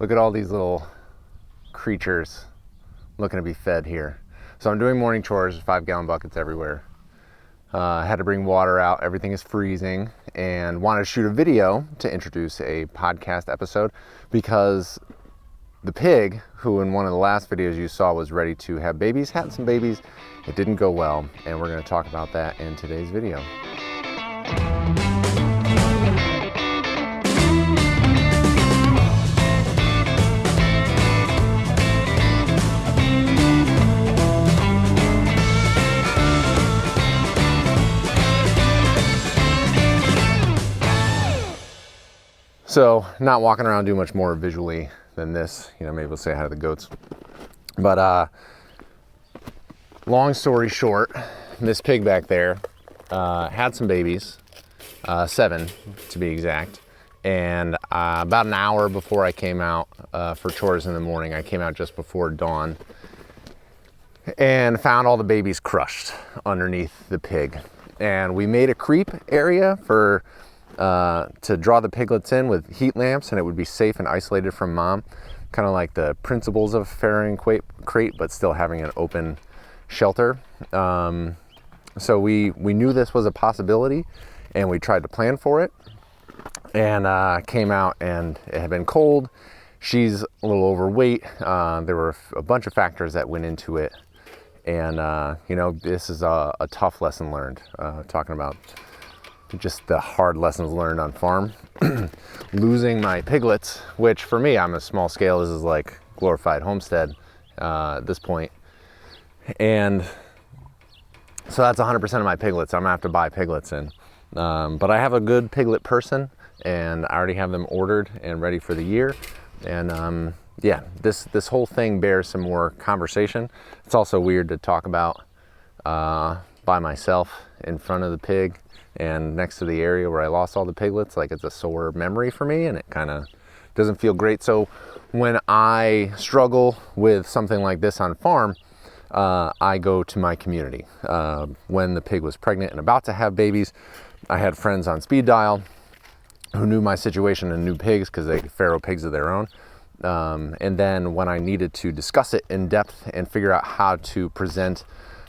Look at all these little creatures looking to be fed here. So I'm doing morning chores, 5-gallon buckets everywhere. I had to bring water out, everything is freezing, and wanted to shoot a video to introduce a podcast episode because the pig, who in one of the last videos you saw was ready to have babies, had some babies. It didn't go well, and we're going to talk about that in today's video. So, not walking around doing much more visually than this, maybe we'll say hi to the goats. But long story short, this pig back there had some babies, 7 to be exact. And about an hour before I came out for chores in the morning, I came out just before dawn and found all the babies crushed underneath the pig. And we made a creep area for to draw the piglets in with heat lamps, and it would be safe and isolated from mom, kind of like the principles of farrowing crate, but still having an open shelter. So we knew this was a possibility, and we tried to plan for it, and came out, and it had been cold. She's a little overweight. There were a bunch of factors that went into it, and this is a tough lesson learned, talking about just the hard lessons learned on farm. Losing my piglets, which for me, I'm a small scale, this is like glorified homestead at this point. And so that's 100% of my piglets. I'm gonna have to buy piglets in. But I have a good piglet person, and I already have them ordered and ready for the year. And this whole thing bears some more conversation. It's also weird to talk about by myself in front of the pig and next to the area where I lost all the piglets. Like, it's a sore memory for me, and it kind of doesn't feel great. So when I struggle with something like this on farm, I go to my community. When the pig was pregnant and about to have babies, I had friends on speed dial who knew my situation and knew pigs because they farrow pigs of their own. And then when I needed to discuss it in depth and figure out how to present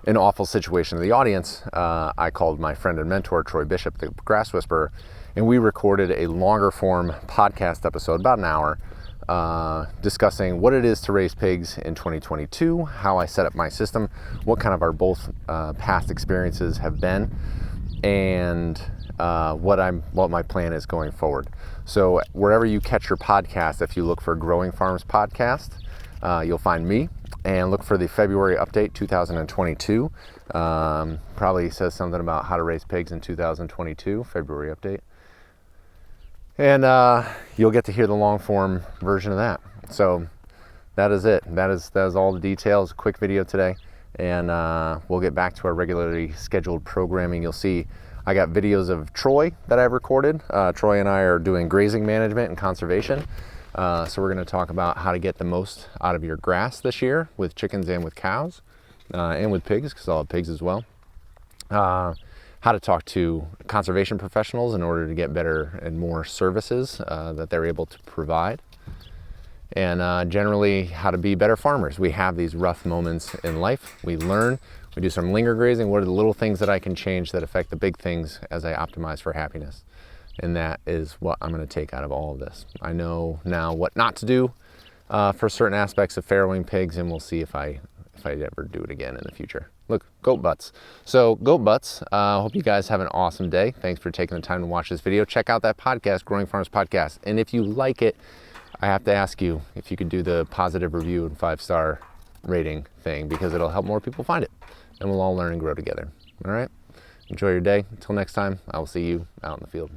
an awful situation to the audience, I called my friend and mentor, Troy Bishop, the grass whisperer, and we recorded a longer form podcast episode, about an hour, discussing what it is to raise pigs in 2022, how I set up my system, what kind of our both past experiences have been, and what my plan is going forward. So wherever you catch your podcast, if you look for Growing Farms Podcast, you'll find me. And look for the February update 2022. Probably says something about how to raise pigs in 2022, February update. And you'll get to hear the long form version of that. So that is it. That is all the details. Quick video today. And we'll get back to our regularly scheduled programming. You'll see I got videos of Troy that I've recorded. Troy and I are doing grazing management and conservation. So we're going to talk about how to get the most out of your grass this year with chickens and with cows and with pigs, because I'll have pigs as well. How to talk to conservation professionals in order to get better and more services that they're able to provide. And generally how to be better farmers. We have these rough moments in life. We learn. We do some linger grazing. What are the little things that I can change that affect the big things as I optimize for happiness? And that is what I'm going to take out of all of this. I know now what not to do for certain aspects of farrowing pigs, and we'll see if I ever do it again in the future. Look, goat butts. So goat butts, hope you guys have an awesome day. Thanks for taking the time to watch this video. Check out that podcast, Growing Farms Podcast. And if you like it, I have to ask you if you could do the positive review and 5-star rating thing, because it'll help more people find it. And we'll all learn and grow together. All right? Enjoy your day. Until next time, I will see you out in the field.